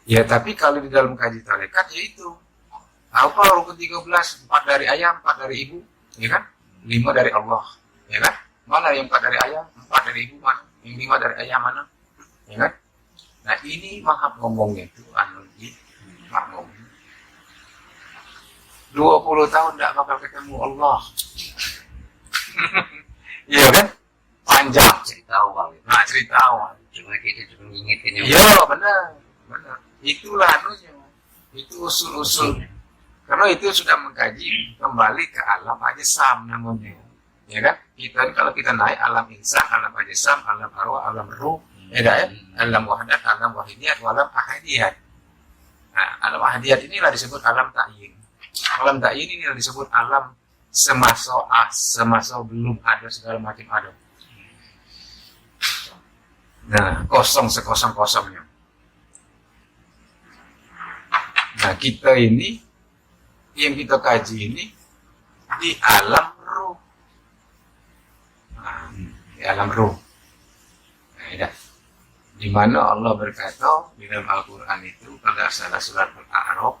Ya tapi kalau di dalam kaji tarekat ya itu apa rukun 13, 4 dari ayah, 4 dari ibu, ya kan? 5 dari Allah, ya kan? Mana yang 4 dari ayah, 4 dari ibu, mana? Yang 5 dari ayah mana? Ya kan? Nah ini mahab ngomongnya itu mahab ngomong. 20 tahun tidak bakal ketemu Allah. Iya kan? Panjang cerita awal itu. nah cerita awal. Cuma kita cuma ngingetin yang Iya benar. Itulah anunya. Itu usul-usul. Karena itu sudah mengkaji kembali ke alam ajsam namanya. Ya kan? Kita kalau kita naik alam insan, alam ajsam, alam arwah, alam ruh, ya. Alam wahdat, alam wahidiyat, alam ahadiyat. Nah, alam ahadiyat inilah disebut alam ta'yin. Alam ta'yin inilah disebut alam semasa belum ada segala macam ada. Nah, kosong sekosong-kosongnya. Nah, kita ini yang kita kaji ini di alam ruh. Nah, di alam ruh. Nah, di mana Allah berkata di dalam Al-Quran itu pada salah surat Al-A'raf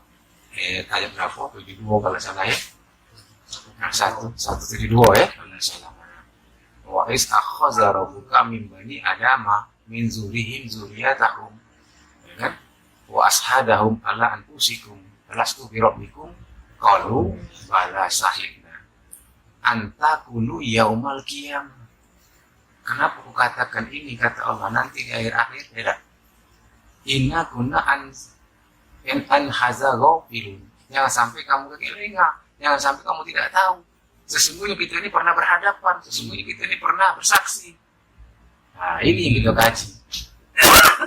ayat berapa? 72 kalau salah ya. 172 ya kalau salah. Wa is akhadha rabbuka min bani adama min zurihim zuriyatahum, ya kan? Wa ashadahum ala anfusikum alastu bi rabbikum qalu bala syahidna antakulu yaumal qiyamah. Kenapa aku katakan ini, kata Allah, nanti di akhir-akhir tidak. Inna kunna an haza ghafilun. Jangan sampai kamu kekelingan, jangan sampai kamu tidak tahu. Sesungguhnya kita ini pernah berhadapan, sesungguhnya kita ini pernah bersaksi. Nah, ini yang kita kaji.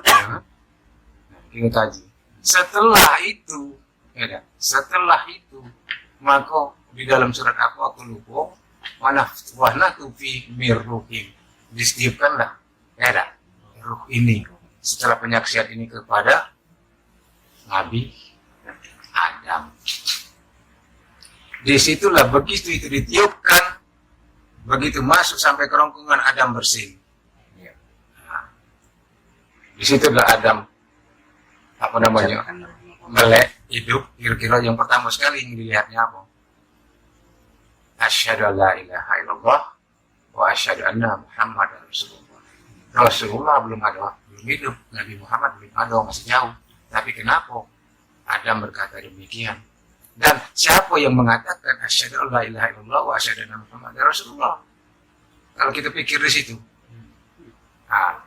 Nah, kita kaji. Setelah itu, ya, setelah itu, maka di dalam surat aku lupa, mana tufi mirruhim, disetiupkanlah, ya, ruh ini setelah penyaksian ini kepada Nabi Adam. Disitulah begitu itu ditiupkan, begitu masuk sampai kerongkongan Adam bersin. Nah, disitulah Adam melek hidup. Kira-kira yang pertama sekali yang dilihatnya apa? Asyhadu an la ilaha illallah wa asyhadu anna Muhammadar Rasulullah. Rasulullah belum hidup, Nabi Muhammad belum ada, masih jauh. Tapi kenapa Adam berkata demikian? Dan siapa yang mengatakan asyhadu an la ilaha illallah wa asyhadu anna Muhammadar Rasulullah? Kalau kita pikir di situ, nah,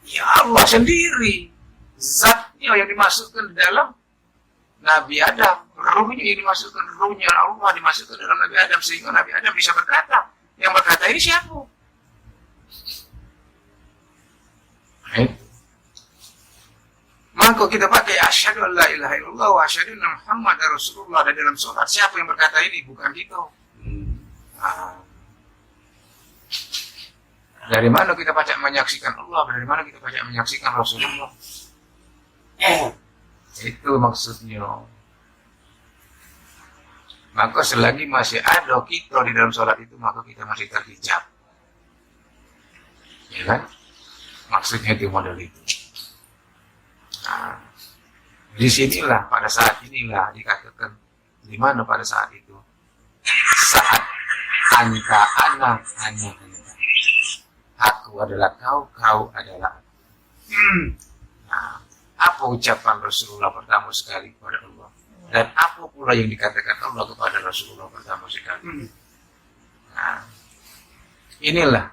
ya Allah sendiri, zatnya yang dimasukkan di dalam Nabi Adam, ruhnya yang dimasukkan, ruhnya Allah dimasukkan dalam Nabi Adam, sehingga Nabi Adam bisa berkata. Yang berkata ini siapa? Maka kita pakai asyhadu an la ilaha illallah wa asyhadu anna Muhammadar Rasulullah di dalam sholat. Siapa yang berkata ini? Bukan kita. Nah, dari mana kita pacak menyaksikan Allah? Dari mana kita pacak menyaksikan Rasulullah? Itu maksudnya. Maka selagi masih ada kita di dalam sholat itu, maka kita masih terhijab. Ya kan? Maksudnya itu model itu. Nah, disinilah pada saat inilah dikatakan di mana pada saat itu, saat anta anak hanya aku adalah kau, kau adalah aku. Nah, apa ucapan Rasulullah pertama sekali kepada Allah, dan apa pula yang dikatakan Allah kepada Rasulullah pertama sekali. Nah, inilah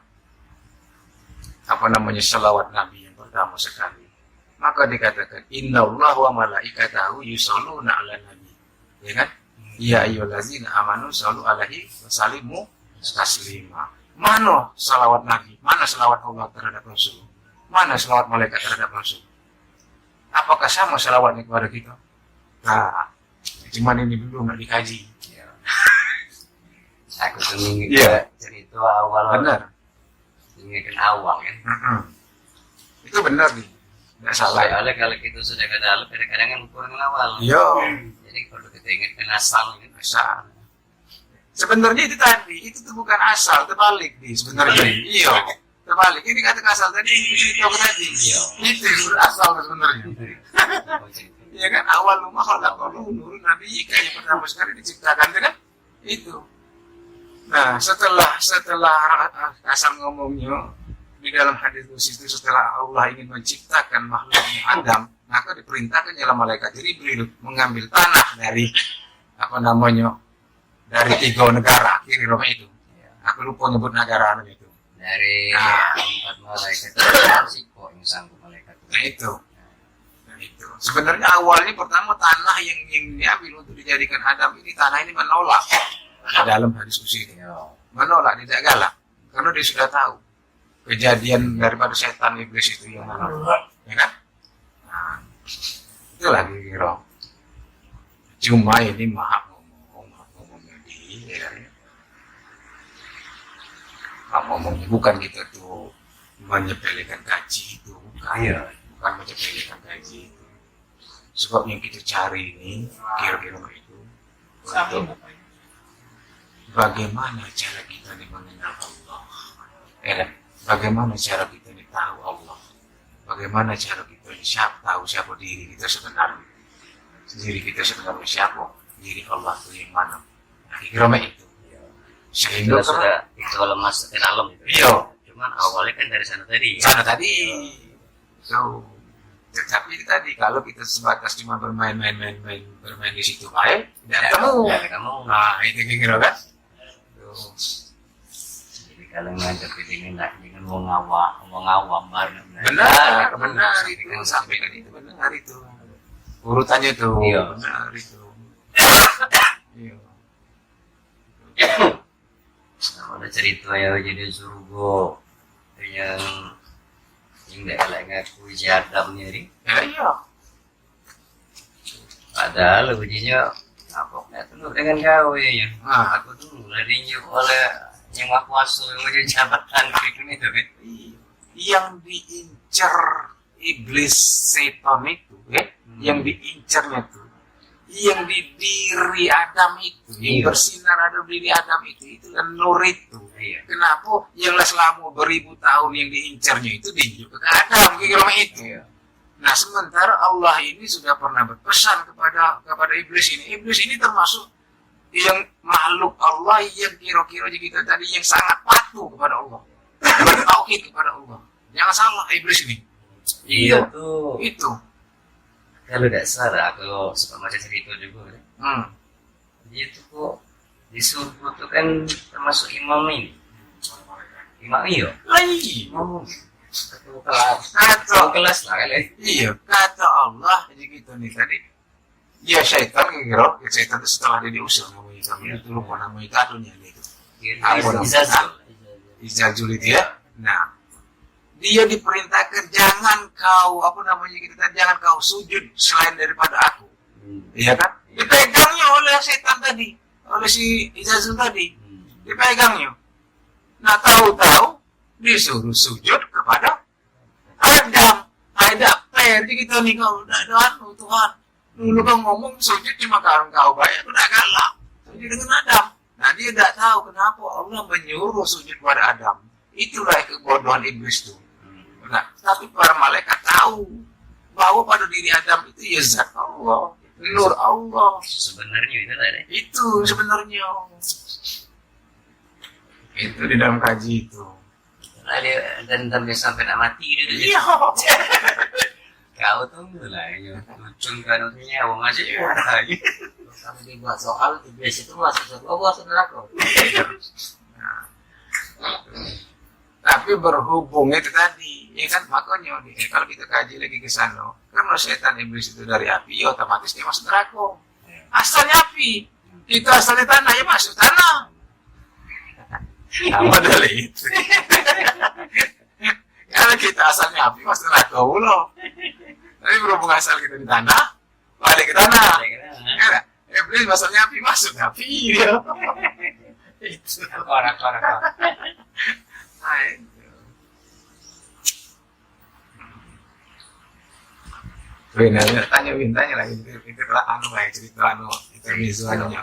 apa namanya salawat Nabi yang pertama sekali. Maka dikatakan innallaha wa malaikatahu yusholluna 'alan nabi. Ya kan? Ya ayyuhallazina amanu shollu 'alaihi wa sallimu taslima. Mana salawat Nabi? Mana salawat Allah terhadap Rasul? Mana salawat malaikat terhadap Rasul? Apakah sama salawatnya kepada kita? Nah, cuman ini belum nggak dikaji. Ya. Aku tuh cerita awal. Benar. Ingatkan awal kan. Itu benar nih. Nggak salah. Soalnya kalau kita sudah ke dalam, kadang-kadang kan kurang awal. Iya. Jadi kalau kita ingatkan asal, kan asal. Sebenarnya itu tadi, itu tuh bukan asal, terbalik nih sebenarnya. Iya. Terbalik. Ini kata asal tadi, itu tadi. Iya. Itu asal sebenarnya. Ya kan, awal rumah khalaqallahu nurun nabi yang pertama sekali diciptakan kan itu. Nah, setelah asal ngomongnya di dalam hadis itu, setelah Allah ingin menciptakan makhluknya Adam, maka diperintahkan oleh malaikat Jibril mengambil tanah dari dari 3 negara kiri Roma itu. Aku lupa nyebut negara itu. Dari 4 malaikat itu kok yang sanggup malaikat. Nah itu. Sebenarnya awalnya pertama tanah yang diambil untuk dijadikan Adam ini, tanah ini menolak dalam hadis ini. Menolak, tidak galak, karena dia sudah tahu kejadian daripada setan iblis itu yang menolak, ya kan? Nah, itu lagi kira. Cuma ini maha ngomong dia, ngomongnya bukan kita tuh menyepelekan gaji itu, bukan menyepelekan gaji itu. Sebab yang kita cari ini kira-kira itu untuk bagaimana cara kita mengenal Allah, bagaimana cara kita tahu Allah, bagaimana cara kita tahu siapa diri kita sebenarnya, siapa diri Allah itu yang mana. Kira-kira itu. Sehingga sudah itu lemas ke dalam itu. Iya. Cuman awalnya kan dari sana tadi. So, tetapi tadi kalau kita sebatas cuma bermain di situ baik, tidak ketemu. Nah, itu kira kan? Jadi kalau ngajak dengan wong awam benar itu sampaikan itu benar itu. Urutannya itu benar itu. Iya. Ada cerita ya jadi surga yang tidak ngaku si Adamnya ini. Iya. Padahal ujinya ngapoknya tuh dengan kau ya. Aku tuh larinya oleh yang maha kuasa yang uji jabatan bikin itu kan. Yang diincar iblis setan itu, yang diincarnya tuh, yang di diri Adam itu, yang bersinar ada diri Adam itu kan nur itu. Kenapa yang selama beribu tahun yang diincarnya itu diinjak ke Adam kira itu. Nah, sementara Allah ini sudah pernah berpesan kepada iblis ini. Iblis ini termasuk yang makhluk Allah yang kira-kira kita tadi yang sangat patuh kepada Allah, bertauhid kepada Allah. Jangan salah iblis ini. Iya tuh. Itu. Kalau tidak salah, kalau suka baca cerita juga kan. Dia tuh kok disuruh tuh kan termasuk imam ini. Imam iya. Kelas lah kali. Iya, kata Allah jadi gitu nih tadi. Ya syaitan kira syaitan itu setelah dia diusir namanya itu lupa namanya itu adunya itu. Izazul itu ya. Nah, dia diperintahkan jangan kau jangan kau sujud selain daripada aku. Iya kan? Dipegangnya oleh setan tadi, oleh si Izazul tadi. Dipegangnya. Nah, tahu-tahu disuruh sujud kepada Adam. Ada jadi kita nih kau udah Tuhan. Dulu kau ngomong sujud cuma karena kau bayar udah galak. Sujud dengan Adam. Nah, dia tidak tahu kenapa Allah menyuruh sujud kepada Adam. Itulah kebodohan iblis itu. Nah, tapi para malaikat tahu bahwa pada diri Adam itu ya zat Allah, nur Allah. Sebenarnya itu lah. Itu sebenarnya. Itu di dalam kaji itu. Dan sampai mati gitu. Iya. Kau tunggu lah ya. Lucu kan untungnya awang aja ya. Kalau dibuat soal iblis itu masuk surga, masuk neraka. Nah, tapi berhubung itu tadi, ya kan makanya kalau kita kaji lagi ke sana, karena setan iblis itu dari api, ya otomatis dia masuk neraka. Asalnya api, kita asalnya tanah ya masuk tanah. Apa dari itu? Kalau kita asalnya api masuk neraka ulo. Tapi berhubung asal kita di tanah, balik ke tanah. Ya, iblis asalnya api masuk api dia. Itu. Korak. Tanya lagi itu lah cerita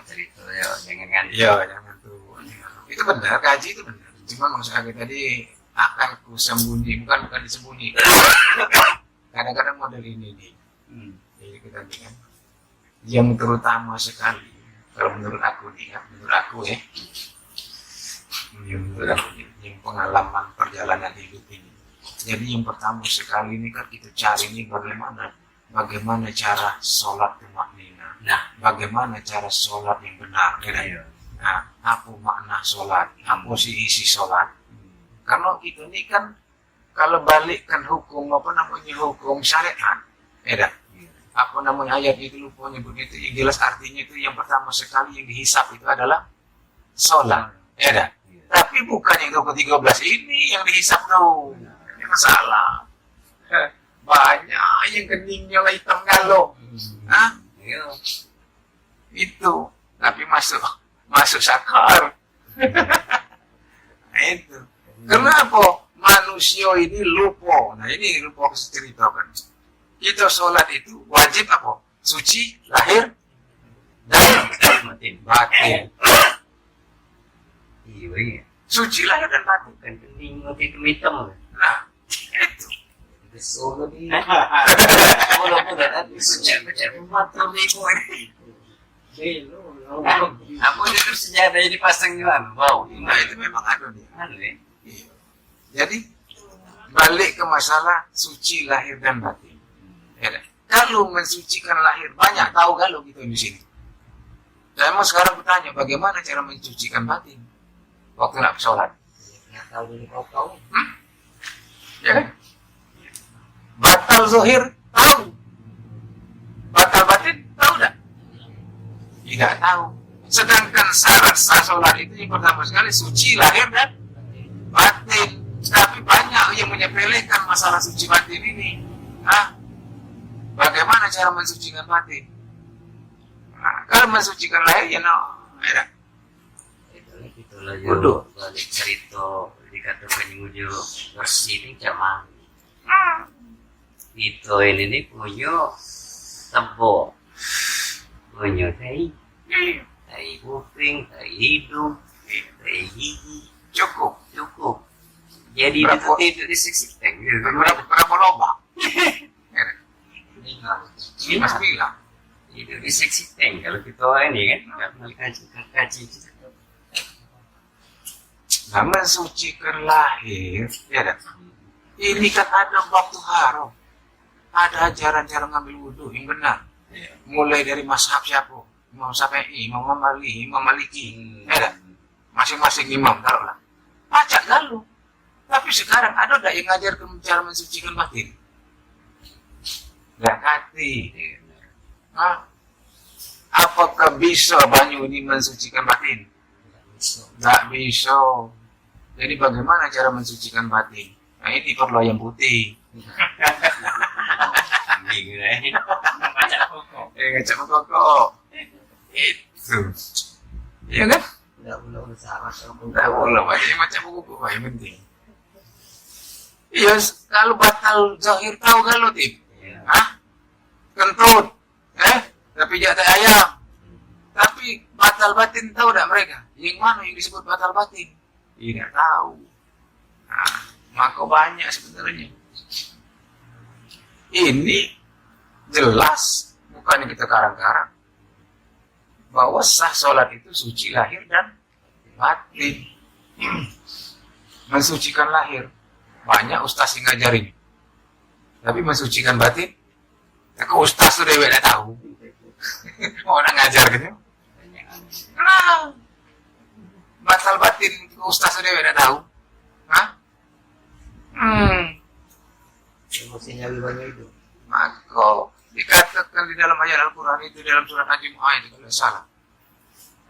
Cerita ya jangan kan. Iya jangan tuh. Itu benar kaji itu benar. Cuma maksud aku tadi akan ku sembunyi bukan disembunyi. Kadang-kadang model ini nih. Jadi kita bilang yang terutama sekali kalau menurut aku nih ya, menurut aku ya, yang pengalaman perjalanan hidup ini. Jadi yang pertama sekali ini kan kita cari ini bagaimana cara sholat tumaknina. Nah, bagaimana cara sholat yang benar. Ya. Nah, apa makna sholat? Apa sih isi sholat? Karena kita ini kan kalau balikkan hukum hukum syariat, ya apa namanya ayat itu lupa nyebutnya itu, yang jelas artinya itu yang pertama sekali yang dihisap itu adalah sholat, ya dah. Tapi bukan yang ke-13 ini yang dihisap tuh, ini masalah. Banyak yang keningnya lah hitam galau, itu, tapi masuk sakar, itu. Kenapa manusia ini lupa? Nah ini lupa ceritakan. Kita sholat itu wajib apa? Suci, lahir, dan batin. Iya. Suci lahir dan batin. Kan kening ngopi kemitem. Nah, itu. Solo di Apa itu sejarah ini pasang gimana? Wow. Nah itu memang ada nih. Ya? Iya. Jadi balik ke masalah suci lahir dan batin. Ya, kalau mensucikan lahir banyak tahu kalau gitu di sini. Saya mau sekarang bertanya bagaimana cara mensucikan batin waktu nak sholat. nggak tahu ini kau Ya kan? Batal zahir tahu, batal batin tahu tak? Tidak tahu. Sedangkan syarat sah sholat itu yang pertama sekali suci lahir dan batin. Tapi banyak yang menyepelekan masalah suci batin ini. Bagaimana cara mensucikan batin? Nah, kalau mensucikan lahir, ya Itulah Bodoh. balik cerita dikatakan mujo bersih ini cuma itu ini punya tembok, punya tai kuping, tai hidung, tai gigi, cukup. Jadi Berapa? itu di seksi tank gitu. Berapa lobak? tinggal Ini Mas bilang. Itu di seksi tank kalau kita ini kan nggak kaji Nah, mensucikan lahir, ya kan? Ini kan ada waktu haram. Ada ajaran cara ngambil wudhu yang benar. Mulai dari mazhab siapa? Imam Syafi'i, Imam Maliki, ya kan? Masing-masing imam, taruhlah. Pacak galuh. Tapi sekarang ada nggak yang ngajar cara mensucikan batin? Nggak ngerti. Apakah bisa banyu ini mensucikan batin? Nggak bisa. Jadi bagaimana cara mensucikan batin? Nah ini perlu ayam putih. Ngecek pokok. Itu. Iya kan? nggak boleh usaha Nggak boleh. Macam pokok yang penting. Iya, kalau batal zahir tahu kalau tip. Kentut. Tapi jatah ayam. Tapi batal batin tahu tak mereka? Yang mana yang disebut batal batin? Tidak tahu. Nah, maka banyak sebenarnya. Ini jelas bukannya kita karang-karang bahwa sah sholat itu suci lahir dan batin. Mensucikan lahir banyak ustaz yang ngajarin. Tapi mensucikan batin, aku ustaz sudah tidak tahu. Mau nak ngajar gitu? Nah, batal batin ustaz sudah tidak tahu. emosinya lebih banyak itu Maka dikatakan di dalam ayat Al-Quran itu dalam surat An-Jumu'ah itu kalau salah.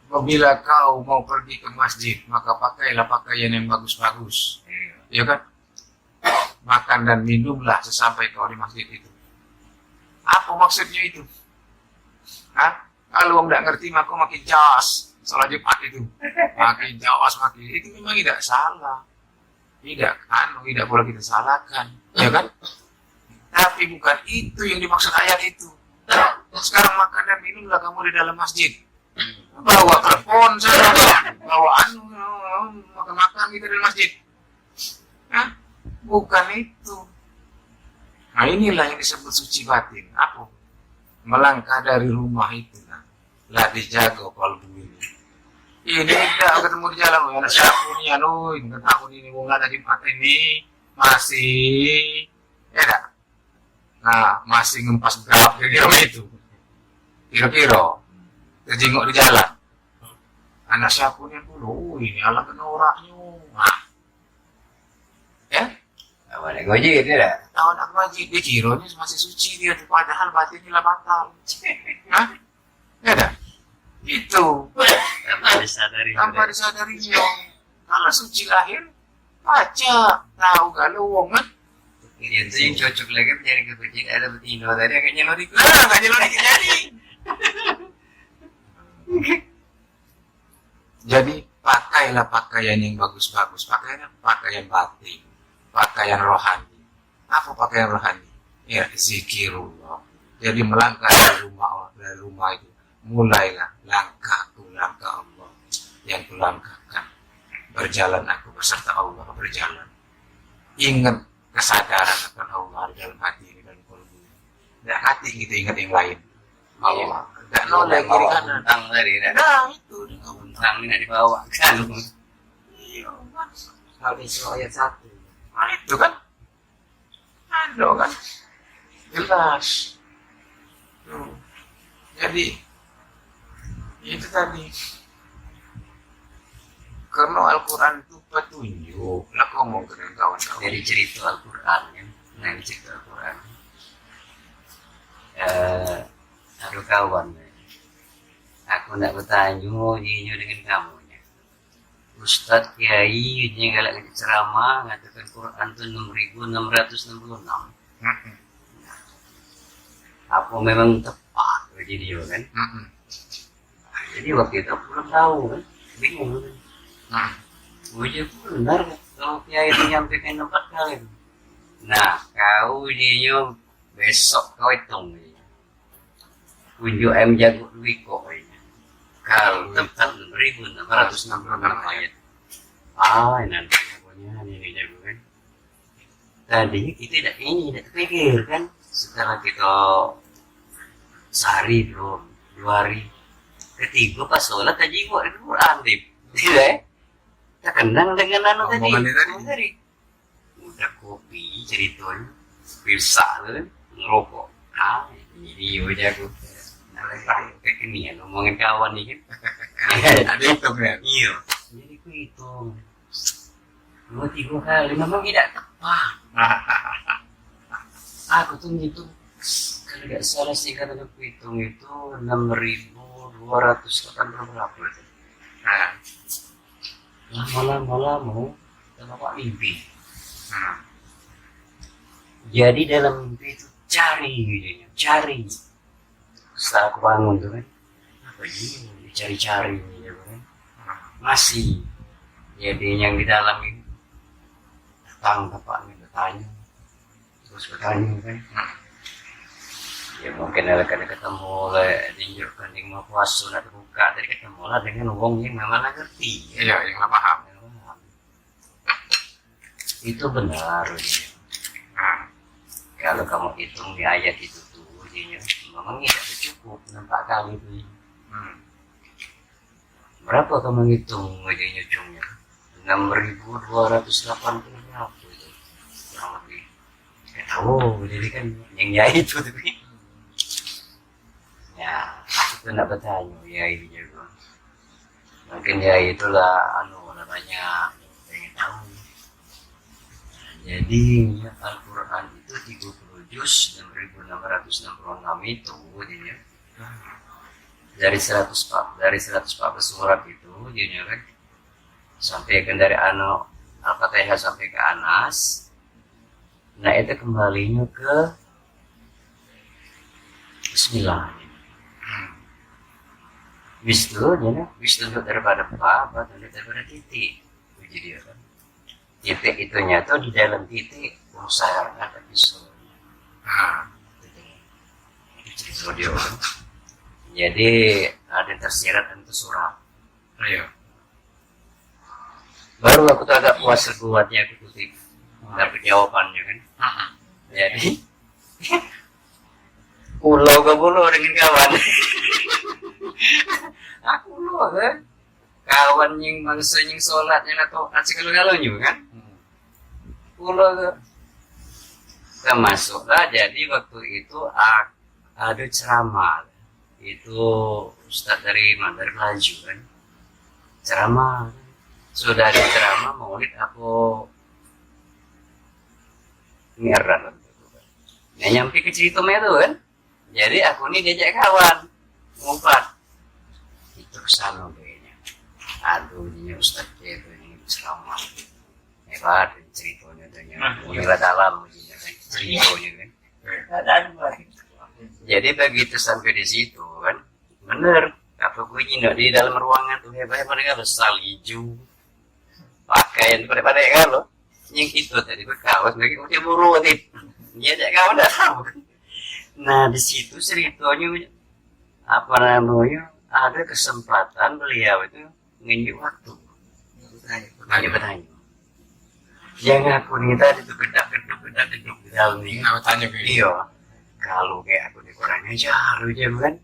Apabila kau mau pergi ke masjid, maka pakailah pakaian yang bagus-bagus. Ya kan? Makan dan minumlah sesampai kau di masjid itu. Apa maksudnya itu? Kalau orang tidak ngerti maka makin jas. Salat Jumat itu. Makin jawas, itu memang tidak salah. Tidak boleh kita salahkan. Ya kan? Tapi bukan itu yang dimaksud ayat itu. Sekarang makan dan minumlah kamu di dalam masjid. Bawa telepon saja, bawa makan kita di masjid. Bukan itu. Nah inilah yang disebut suci batin. Apa? melangkah dari rumah itu lah dijaga kalbu ini. Ini tidak ketemu di jalan, ya siapa nih anu, ingat aku ini bunga tadi pakai ini masih, ya dah. Nah masih ngempas berapa kira-kira itu, kira-kira terjenguk di jalan. Anak siapa nih dulu, ini ala kena orangnya, nah, ya. Awalnya goji itu dah. Tahun aku ngaji, dia kiranya masih suci dia, padahal batinnya lah batal. Hah? Ya dah. Itu. Tanpa disadarinya. Kalau suci lahir, baca. Tahu kalau wong kan? Itu yang cocok lagi mencari kebencian ada betina tadi kayaknya lo dikit. Nggak nyelori jadi. Jadi pakailah pakaian yang bagus-bagus. Pakaian batin. Pakaian rohani. Apa pakaian rohani? Ya, zikirullah. Jadi melangkah dari rumah itu. Mulailah langkah Allah yang kulangkahkan. Berjalan aku beserta Allah berjalan. Ingat kesadaran akan Allah di dalam hati ini dan kalbu. Dan hati kita ingat yang lain. Allah. Dan nolak kiri kanan. Tentang tadi dah. Nah itu. Tentang ini nak dibawa kan. Iya. Al-Isra ayat 1. Nah itu kan. Ada kan. Jelas. Tuh. Jadi itu tadi. Karena Al-Quran itu petunjuk. Lah ngomong ke kawan-kawan. Dari cerita Al-Quran kan. Nah dari cerita Al-Quran. Aduh kawan. Aku nak bertanya dengan kamu. Ustadz Kiai yang galak ceramah mengatakan Quran itu 6.666. Apa memang tepat bagi dia kan? Jadi waktu itu aku belum tahu kan, bingung kan. Uji benar kalau Kiai itu nyampaikan 4 kali. Nah, kau dia besok kau hitung. Kunjuk M jago Wiko ini. Kalau tempat 6.666 ayat. Nanti jagonya ini jago kan. Tadinya kita tidak terpikir kan. Setelah kita sehari belum 2 hari, ketiga pas sholat aja gua ada Quran tidak tak kenang dengan anu tadi. Udah kopi ceritanya, bisa kan ngerokok. Ini jago. Kayak ini ya ngomongin kawan nih kan. Ada hitung kan? Iya. Jadi ku hitung 2-3 kali memang tidak tepat. Aku tuh ngitung kalau nggak salah sih kata aku hitung itu 6.280 berapa itu. Nah, lama-lama sama Pak mimpi. Jadi dalam mimpi itu cari. Setelah aku bangun tuh kan, apa ini dicari-cari gitu kan, masih jadi yang di dalam ini datang bapaknya bertanya, terus bertanya kan, ya mungkin ada ketemu oleh diinjurkan yang mau puasa atau buka, tadi ketemu lah dengan wong yang memang ngerti, iya yang nggak paham. Itu benar ya. Kalau kamu hitung di ayat itu tuh, dia memang tidak cukup 4 kali itu. Berapa kamu hitung wajahnya ujungnya? 6.280 berapa itu? Kurang lebih. Tidak tahu, jadi kan yang ya itu tapi. Ya, aku nak bertanya ya ini juga. Mungkin ya itulah namanya pengen tahu. Jadi Al-Quran itu 30 juz 6.666 itu jadinya dari 114 surat itu jadinya kan sampai kan dari Al-Fatihah sampai ke Anas. Nah itu kembalinya ke Bismillah. Wisnu daripada apa daripada titik jadi dia kan titik itunya tuh di dalam titik usaha ada pisau. Itu dia kan. Jadi ada tersirat itu surat. Ayo. Baru aku tuh agak puas buatnya aku kutip dapat jawabannya kan. Jadi Pulau ke pulau dengan kawan. Aku lo kan. Kawan yang mangsa yang sholat yang atau segala-galanya kan. Pulau ke. Termasuklah jadi waktu itu ada ceramah. Itu Ustadz dari Pelaju kan. Ceramah. Sudah ada ceramah maulid aku ngeran. Nah nyampe ke cerita itu kan. Jadi aku ini diajak kawan ngumpat. Itu kesana kayaknya. Aduh ini Ustadz itu ini ceramah. Hebat ceritanya tanya. Mulai dalam ceritanya kan. Jadi begitu sampai di situ kan. Bener. Apa gue nyinok di dalam ruangan tuh hebat-hebat kan salju. Pakaian pada kalau yang itu tadi berkawas lagi udah buru tadi dia ada kawan dah tahu. Nah di situ ceritanya apa namanya ada kesempatan beliau itu nginjak waktu bertanya yang aku nih tadi tuh gedap-geduk di dalam nih tanya ke iya kalau kayak aku di kurang aja lu kan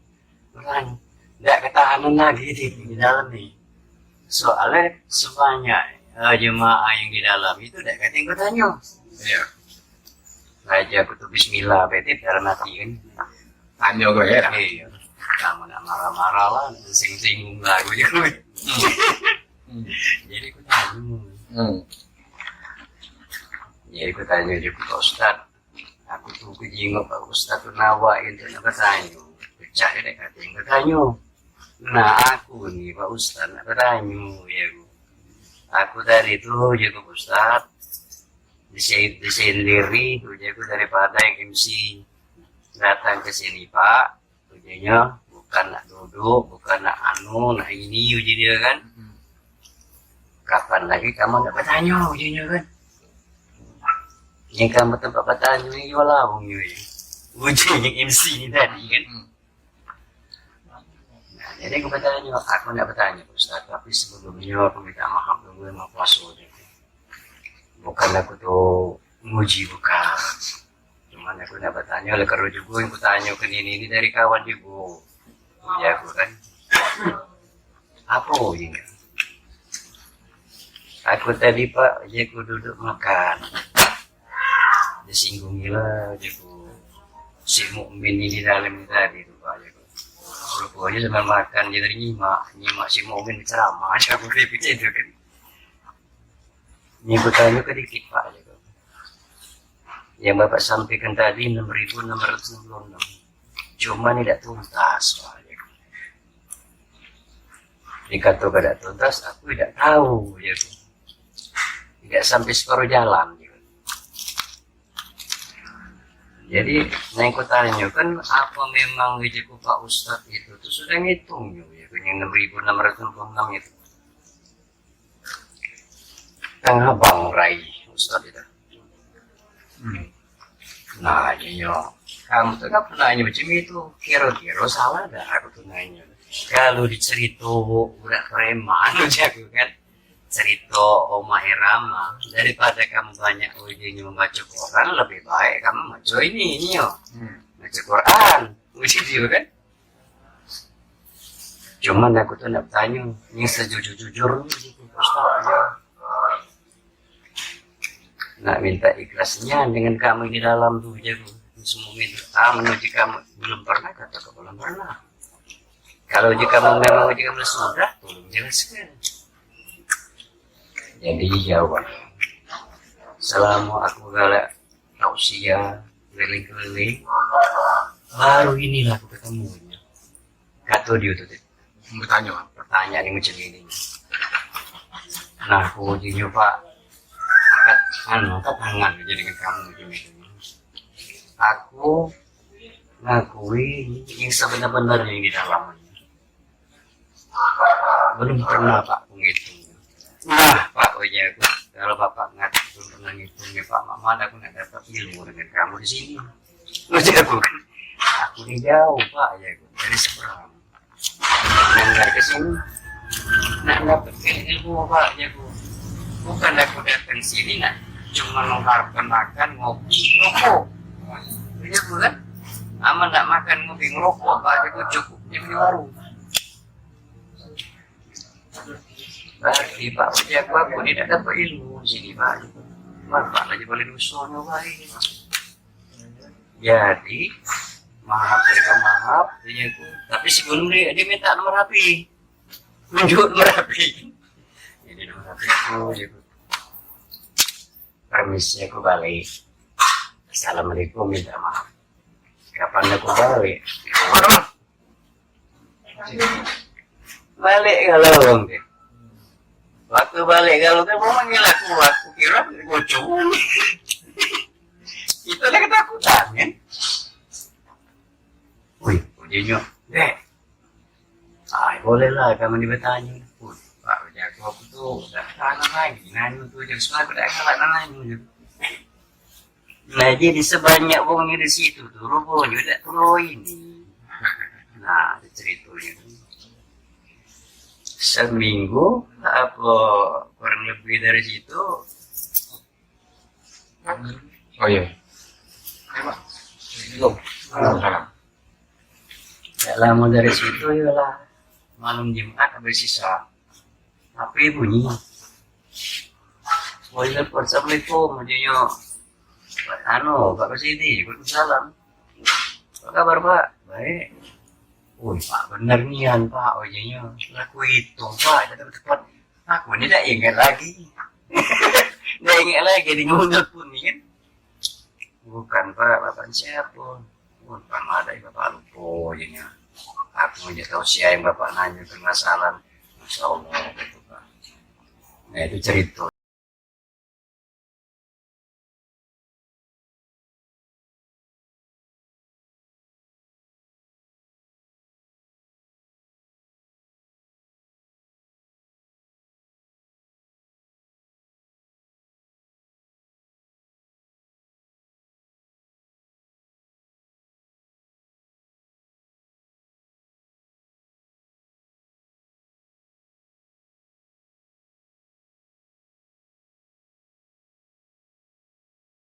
bertanya nggak ketahanan lagi di dalam nih soalnya sebanyak jemaah yang di dalam itu udah katanya gue tanya iya raja kutu bismillah betit dalam hati kan tanya gue ya iya kamu nak marah-marah lah sing-singgung lah gue jadi gue tanya jadi gue tanya juga Pak Ustadz aku tuh kejingok Pak Ustadz tuh nawain tuh nak bertanya percaya deh katanya gue tanya nah aku nih Pak Ustadz nak bertanya ya gue aku dari itu juga Ustadz desain diri ujianku daripada yang MC datang ke sini Pak ujiannya bukan nak duduk bukan nak nak ini uji dia kan kapan lagi kamu nak bertanya ujiannya kan yang kamu tempat bertanya ini jualan ujian yang MC ini tadi kan jadi aku bertanya, aku nak bertanya Ustaz, tapi sebelumnya aku minta maaf dulu sama puasa. Bukan aku tuh nguji bukan. Cuman aku nak bertanya, oleh karena juga yang bertanya ke ini dari kawan juga. Ya aku kan. Apa ini? Aku tadi Pak, aku duduk makan. Disinggung gila, aku si mukmin ini di dalam tadi tuh Pak. Pokoknya sambil makan dia dari nyimak si momen ceramah aja aku pikir itu kan ini aku tanya sedikit Pak gitu. Yang Bapak sampaikan tadi 6.666 cuma tidak tuntas Pak gitu. Dikatakan tidak tuntas aku tidak tahu gitu. Tidak sampai separuh jalan gitu. Jadi, yang aku tanya kan apa memang gajiku Pak Ustadz itu tuh sudah ngitung ya, yang 6.666 itu. Tengah Bang Rai Ustadz itu. Nah, iya, kamu tuh kan pernah nanya macam itu, kira-kira salah dah aku tuh nanya. Kalau dicerita udah preman jago kan, cerita Oma Irama daripada kamu banyak ujiannya membaca Quran lebih baik kamu baca ini yo baca Quran uji dia kan cuman aku tuh nak tanya yang sejujur-jujur Ustaz nak minta ikhlasnya dengan kamu di dalam tuh jago semua minta menuju kamu belum pernah kata belum pernah kalau jika kamu memang uji kamu sudah tolong jelaskan. Jadi jawab selama aku galak tausiah keliling-keliling baru inilah aku ketemunya kata dia tuh pertanyaan yang macam ini nah aku ujinya Pak angkat tangan aja dengan kamu macam itu aku ngakui yang sebenar-benarnya yang di dalamnya belum pernah Pak menghitung. Nah Pak aku kalau Bapak nggak belum pernah ngitungnya Pak Mama aku nggak dapat ilmu dengan kamu di sini. Maksud aku kan aku di jauh Pak ya aku dari seberang. Nggak ke sini nggak dapat ilmu Pak ya aku bukan aku datang sini nak cuma mengharapkan makan ngopi rokok. Ya aku kan aman nggak makan ngopi ngerokok Pak itu cukup di warung. Berarti Pak sejak Bapak tidak dapat ilmu di sini Pak. Bapak lagi boleh dusun baik. Jadi maaf dia aku. Tapi sebelum dia minta nomor HP, tunjuk nomor HP. Jadi nomor HP aku, dia permisi aku balik. Assalamualaikum, minta maaf. Kapan aku balik? Balik kalau deh. Waktu balik kalau dia mau manggil aku kira bocor. Itu ada ketakutan kan? Wih, ujinya, deh. Bolehlah kamu bertanya. Pak, aku tuh udah tanah lagi, nanya tuh jam 9 udah kalah nanya. Nah, jadi sebanyak wongnya di situ tuh, rupanya udah turun ini. Nah, ceritanya. Seminggu apa kurang lebih dari situ. Oh iya. Belum. Tidak lama dari situ ya lah. Malam Jumat habis sisa. HP bunyi. Assalamualaikum, majunya. Pak Presidi, Waalaikumsalam. Apa kabar Pak? Baik. Wih Pak, benar nian Pak, ojeknya. Laku itu Pak, jatuh tepat. Aku ini tidak ingat lagi. Tidak ingat lagi, di ngundut pun kan. Bukan Pak, Bapak siapa? Bukan ada yang Bapak lupa ojeknya. Aku tidak tahu siapa yang Bapak nanya permasalahan. Masya Allah, gitu Pak. Nah itu cerita.